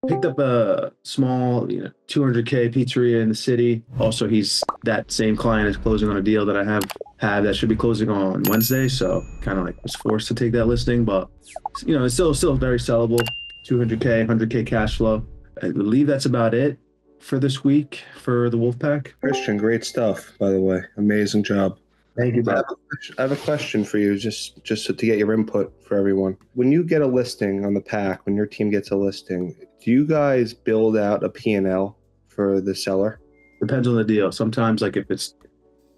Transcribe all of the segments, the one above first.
Picked up a small, 200K pizzeria in the city. Also, he's that same client is closing on a deal that I have that should be closing on Wednesday. So kind of like was forced to take that listing, but it's still very sellable. 200K, 100K cash flow. I believe that's about it for this week for the Wolfpack. Christian, great stuff, by the way. Amazing job. Thank you, I have bro. I have a question for you, just to get your input for everyone. When you get a listing on the pack, when your team gets a listing, do you guys build out a P&L for the seller? Depends on the deal. Sometimes, like if it's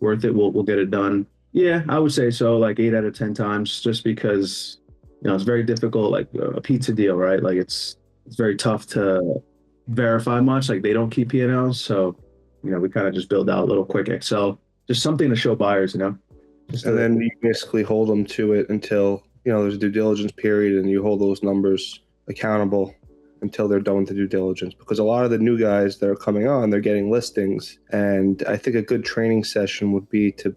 worth it, we'll get it done. Yeah, I would say so. Like 8 out of 10 times, just because it's very difficult. Like a pizza deal, right? Like it's very tough to verify much. Like they don't keep P&Ls, so we kind of just build out a little quick Excel, just something to show buyers. Just And to, then you basically hold them to it until, there's a due diligence period and you hold those numbers accountable until they're done with the due diligence. Because a lot of the new guys that are coming on, they're getting listings. And I think a good training session would be to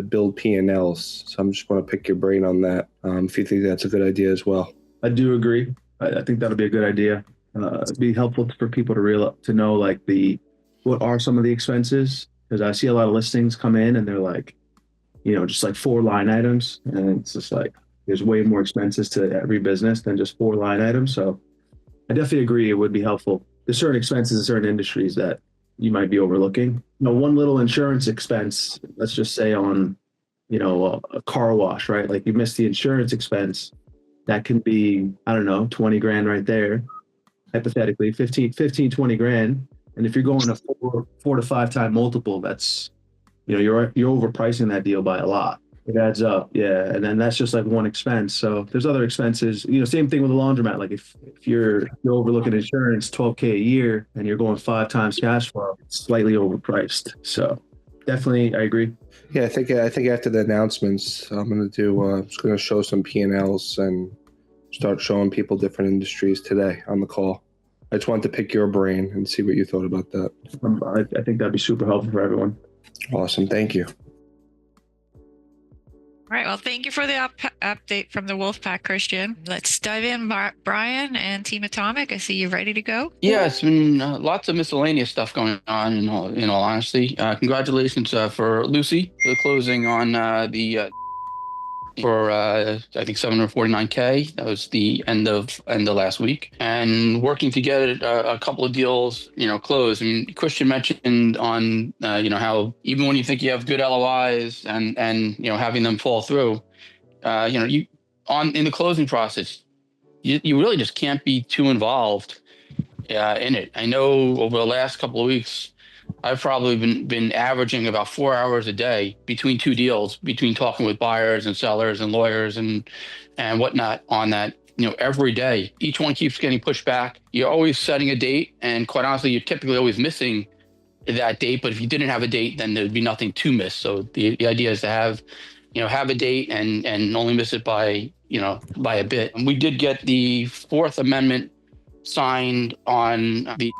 build P&Ls. So I'm just want to pick your brain on that, if you think that's a good idea as well. I do agree. I think that'll be a good idea. It'd be helpful for people to know like what are some of the expenses, because I see a lot of listings come in and they're like, just like four line items, and it's just like there's way more expenses to every business than just four line items. So I definitely agree it would be helpful. There's certain expenses in certain industries that you might be overlooking. One little insurance expense, let's just say on, a car wash, right? Like you miss the insurance expense, that can be, I don't know, 20 grand right there, hypothetically, 20 grand. And if you're going a four to five time multiple, that's, you're overpricing that deal by a lot. It adds up, yeah. And then that's just like one expense. So there's other expenses. Same thing with a laundromat. Like if you're overlooking insurance, 12K a year, and you're going five times cash flow, it's slightly overpriced. So definitely, I agree. Yeah, I think after the announcements, I'm gonna do. Just gonna show some P&Ls and start showing people different industries today on the call. I just wanted to pick your brain and see what you thought about that. I think that'd be super helpful for everyone. Awesome, thank you. All right. Well, thank you for the update from the Wolfpack, Christian. Let's dive in, Brian and Team Atomic. I see you're ready to go. Yeah, it's been lots of miscellaneous stuff going on. In all honesty, congratulations for Lucy for the closing on the for I think 749K. That was the end of last week, and working to get a couple of deals closed. I mean, Christian mentioned on how even when you think you have good LOIs and having them fall through, you in the closing process, you really just can't be too involved in it. I know over the last couple of weeks, I've probably been averaging about 4 hours a day between two deals, between talking with buyers and sellers and lawyers and whatnot on that. Every day, each one keeps getting pushed back. You're always setting a date, and quite honestly, you're typically always missing that date. But if you didn't have a date, then there'd be nothing to miss. So the idea is to have a date and only miss it by by a bit. And we did get the Fourth Amendment signed on the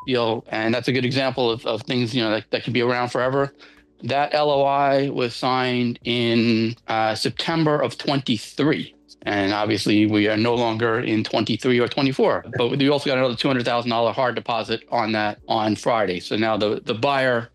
deal, and that's a good example of things that could be around forever. That LOI was signed in September of 23, and obviously we are no longer in 23 or 24. But we also got another $200,000 hard deposit on that on Friday. So now the buyer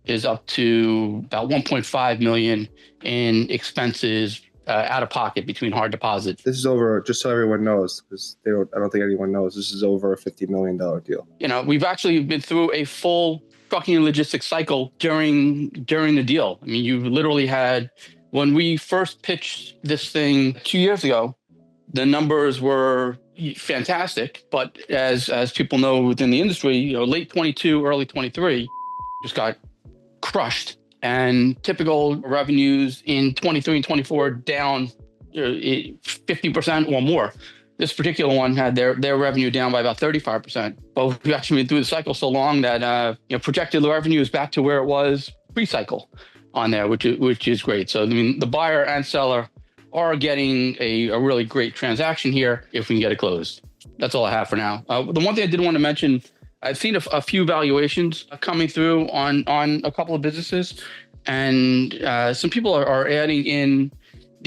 is up to about 1.5 million in expenses out of pocket between hard deposits. This is over, just so everyone knows, because I don't think anyone knows, this is over a $50 million deal. We've actually been through a full trucking and logistics cycle during the deal. I mean, you literally had, when we first pitched this thing 2 years ago, the numbers were fantastic, but as people know within the industry, late 22, early 23 just got crushed. And typical revenues in 23 and 24 down 50% or more. This particular one had their revenue down by about 35%. But we've actually been through the cycle so long that projected revenue is back to where it was pre-cycle on there, which is great. So I mean, the buyer and seller are getting a really great transaction here if we can get it closed. That's all I have for now. The one thing I did want to mention, I've seen a few valuations coming through on a couple of businesses, and some people are adding in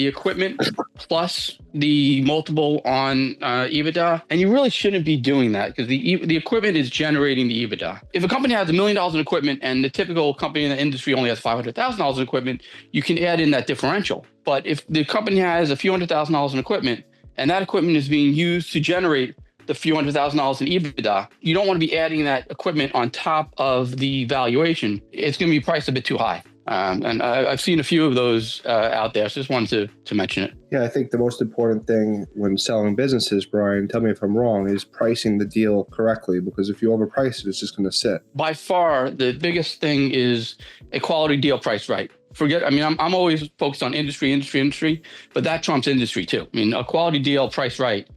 the equipment plus the multiple on EBITDA, and you really shouldn't be doing that because the equipment is generating the EBITDA. If a company has $1 million in equipment and the typical company in the industry only has $500,000 in equipment, you can add in that differential. But if the company has a few $100,000 in equipment and that equipment is being used to generate the few $100,000 in EBITDA, you don't want to be adding that equipment on top of the valuation. It's going to be priced a bit too high. And I've seen a few of those out there. So just wanted to mention it. Yeah, I think the most important thing when selling businesses, Brian, tell me if I'm wrong, is pricing the deal correctly. Because if you overprice it, it's just going to sit. By far, the biggest thing is a quality deal priced right. I'm always focused on industry, but that trumps industry too. I mean, a quality deal priced right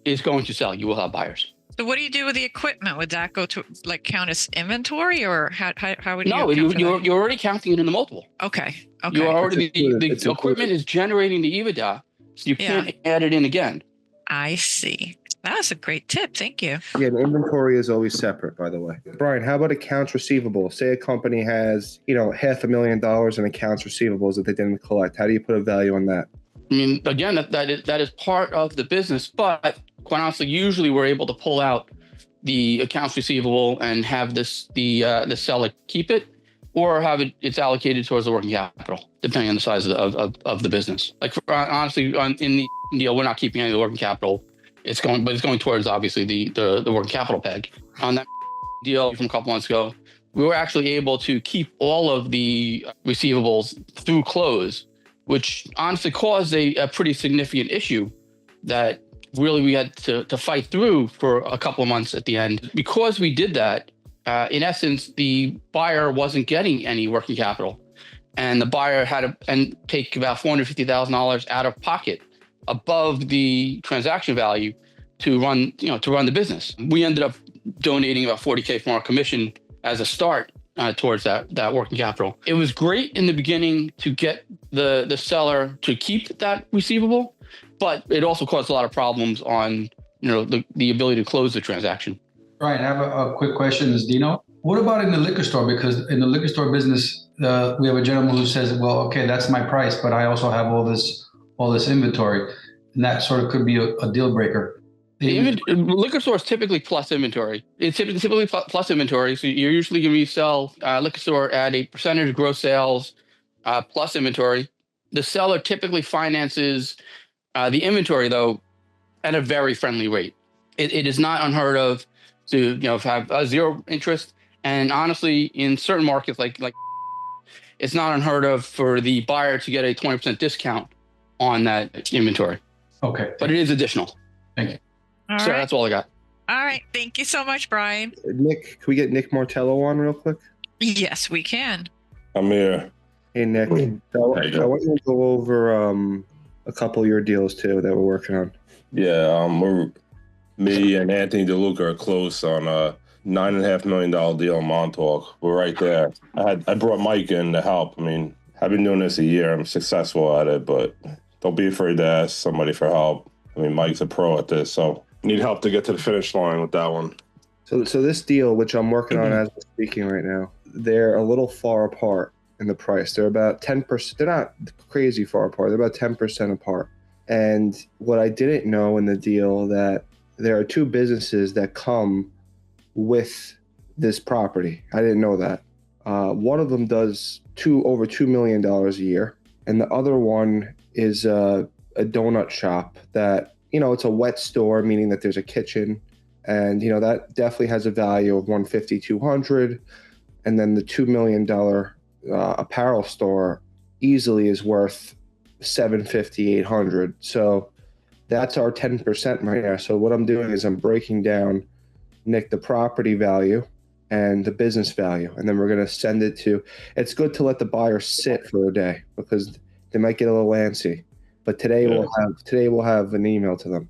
is going to sell. You will have buyers. So what do you do with the equipment? Would that go to count as inventory, or how would you? No, you're already counting it in the multiple. Okay. You already the equipment is generating the EBITDA, so you can't add it in again. I see. That's a great tip. Thank you. Yeah, the inventory is always separate, by the way. Brian, how about accounts receivable? Say a company has, $500,000 in accounts receivables that they didn't collect. How do you put a value on that? I mean, again, that is part of the business, but quite honestly, usually we're able to pull out the accounts receivable and have the seller keep it, or have it's allocated towards the working capital, depending on the size of the business. Like honestly, in the deal, we're not keeping any of the working capital. It's going towards obviously the working capital peg. On that deal from a couple months ago, we were actually able to keep all of the receivables through close, which honestly caused a pretty significant issue that really we had to fight through for a couple of months at the end. Because we did that, in essence, the buyer wasn't getting any working capital, and the buyer had to take about $450,000 out of pocket above the transaction value to run the business. We ended up donating about $40K from our commission as a start towards that working capital. It was great in the beginning to get the seller to keep that receivable, but it also caused a lot of problems on the ability to close the transaction. Right. I have a quick question. This is Dino. What about in the liquor store? Because in the liquor store business, we have a gentleman who says, well, okay, that's my price, but I also have all this inventory. And that sort of could be a deal breaker. Liquor store is typically plus inventory. It's typically plus inventory. So you're usually going to sell liquor store at a percentage of gross sales plus inventory. The seller typically finances the inventory, though, at a very friendly rate. It is not unheard of to have zero interest. And honestly, in certain markets like it's not unheard of for the buyer to get a 20% discount on that inventory. Okay. But it is additional. Thank you. All So right. that's all I got. All right. Thank you so much, Brian. Nick, can we get Nick Martello on real quick? Yes, we can. I'm here. Hey, Nick. So I want you to go over a couple of your deals, too, that we're working on. Yeah, me and Anthony DeLuca are close on a $9.5 million deal in Montauk. We're right there. I brought Mike in to help. I mean, I've been doing this a year. I'm successful at it, but don't be afraid to ask somebody for help. I mean, Mike's a pro at this, so need help to get to the finish line with that one. So this deal, which I'm working on as we're speaking right now, they're a little far apart in the price. They're about 10%. They're not crazy far apart. They're about 10% apart. And what I didn't know in the deal that there are two businesses that come with this property. I didn't know that. One of them does over $2 million a year, and the other one is a donut shop that, it's a wet store, meaning that there's a kitchen, and that definitely has a value of $150,000, $200,000, and then the $2 million apparel store easily is worth $750,000, $800,000. So that's our 10% right now. So what I'm doing is I'm breaking down, Nick, the property value and the business value, and then we're going to send it to. It's good to let the buyer sit for a day because they might get a little antsy. But today we'll have an email to them.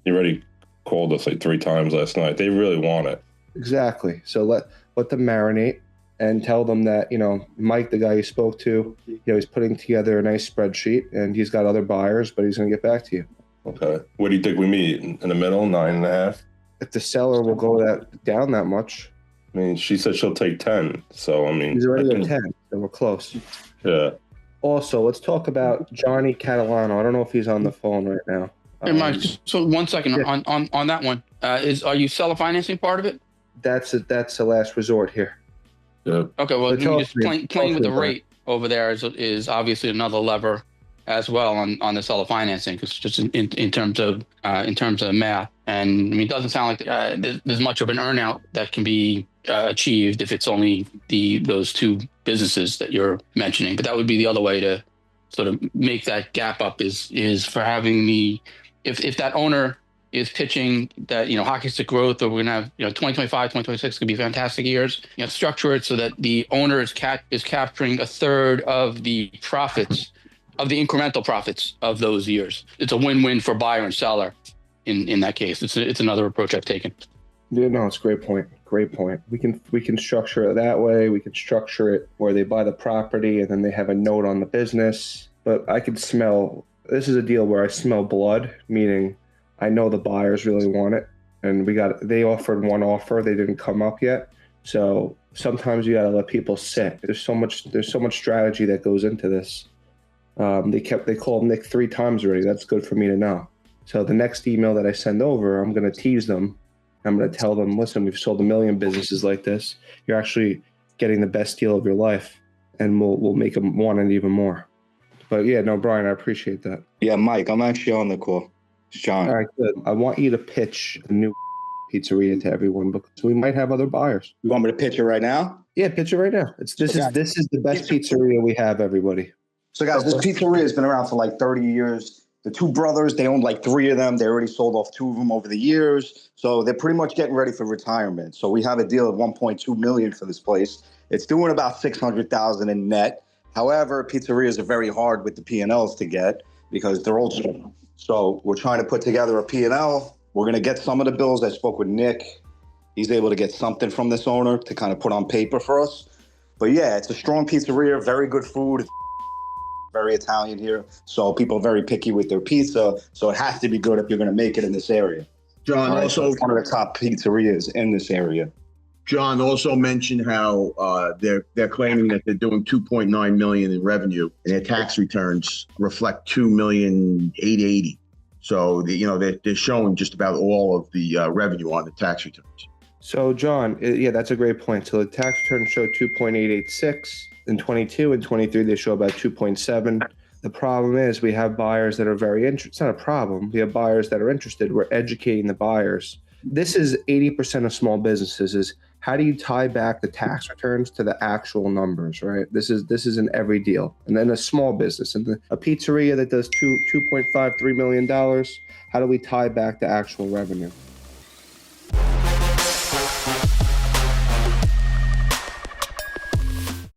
You already called us like 3 times last night. They really want it. Exactly. So let them marinate and tell them that, Mike, the guy you spoke to, he's putting together a nice spreadsheet and he's got other buyers, but he's going to get back to you. Okay. What do you think we meet in the middle? 9.5? If the seller will go down that much. I mean, she said she'll take 10. So, I mean, He's already at 10, so we're close. Yeah. Also, let's talk about Johnny Catalano. I don't know if he's on the phone right now. Hey, Mike, so 1 second yeah. on that one. Are you seller financing part of it? That's the last resort here. Yeah. Okay, well, So just playing with the rate over there is obviously another lever as well on the seller financing, because just in terms of math, and I mean, it doesn't sound like there's much of an earnout that can be achieved if it's only those two businesses that you're mentioning. But that would be the other way to sort of make that gap up is for having if that owner is pitching that, hockey stick growth, or we're gonna have 2025, 2026 could be fantastic years. Structure it so that the owner is capturing a third of the profits, of the incremental profits of those years. It's a win-win for buyer and seller. In that case, it's another approach I've taken. Yeah, no, it's a great point. Great point. We can structure it that way. We can structure it where they buy the property and then they have a note on the business. But I can smell. This is a deal where I smell blood, meaning I know the buyers really want it, and they offered one offer, they didn't come up yet. So sometimes you got to let people sit. There's so much strategy that goes into this. They called Nick 3 times already. That's good for me to know. So the next email that I send over, I'm going to tease them. I'm going to tell them, listen, we've sold 1 million businesses like this. You're actually getting the best deal of your life, and we'll make them want it even more. But yeah, no, Brian, I appreciate that. Yeah, Mike, I'm actually on the call. It's John. All right, good. I want you to pitch the new pizzeria to everyone because we might have other buyers. You want me to pitch it right now? Yeah, pitch it right now. This is the best pizzeria we have, everybody. So guys, this pizzeria has been around for like 30 years. The 2 brothers, they own like 3 of them. They already sold off 2 of them over the years. So they're pretty much getting ready for retirement. So we have a deal of 1.2 million for this place. It's doing about 600,000 in net. However, pizzerias are very hard with the P&Ls to get because they're old school. So we're trying to put together a P&L. We're going to get some of the bills. I spoke with Nick. He's able to get something from this owner to kind of put on paper for us. But yeah, it's a strong pizzeria, very good food. It's very Italian here. So people are very picky with their pizza. So it has to be good if you're going to make it in this area. John, Right? also, So it's one of the top pizzerias in this area. John also mentioned how they're claiming that they're doing 2.9 million in revenue, and their tax returns reflect 2,880,000. So they're showing just about all of the revenue on the tax returns. So John, yeah, that's a great point. So the tax returns show 2.886 in 22, and 23 they show about 2.7. The problem is we have buyers that are very interested. It's not a problem. We have buyers that are interested. We're educating the buyers. This is 80% of small businesses is how do you tie back the tax returns to the actual numbers, right? This is in every deal. And then a small business and a pizzeria that does $2.5, $3 million, how do we tie back the actual revenue?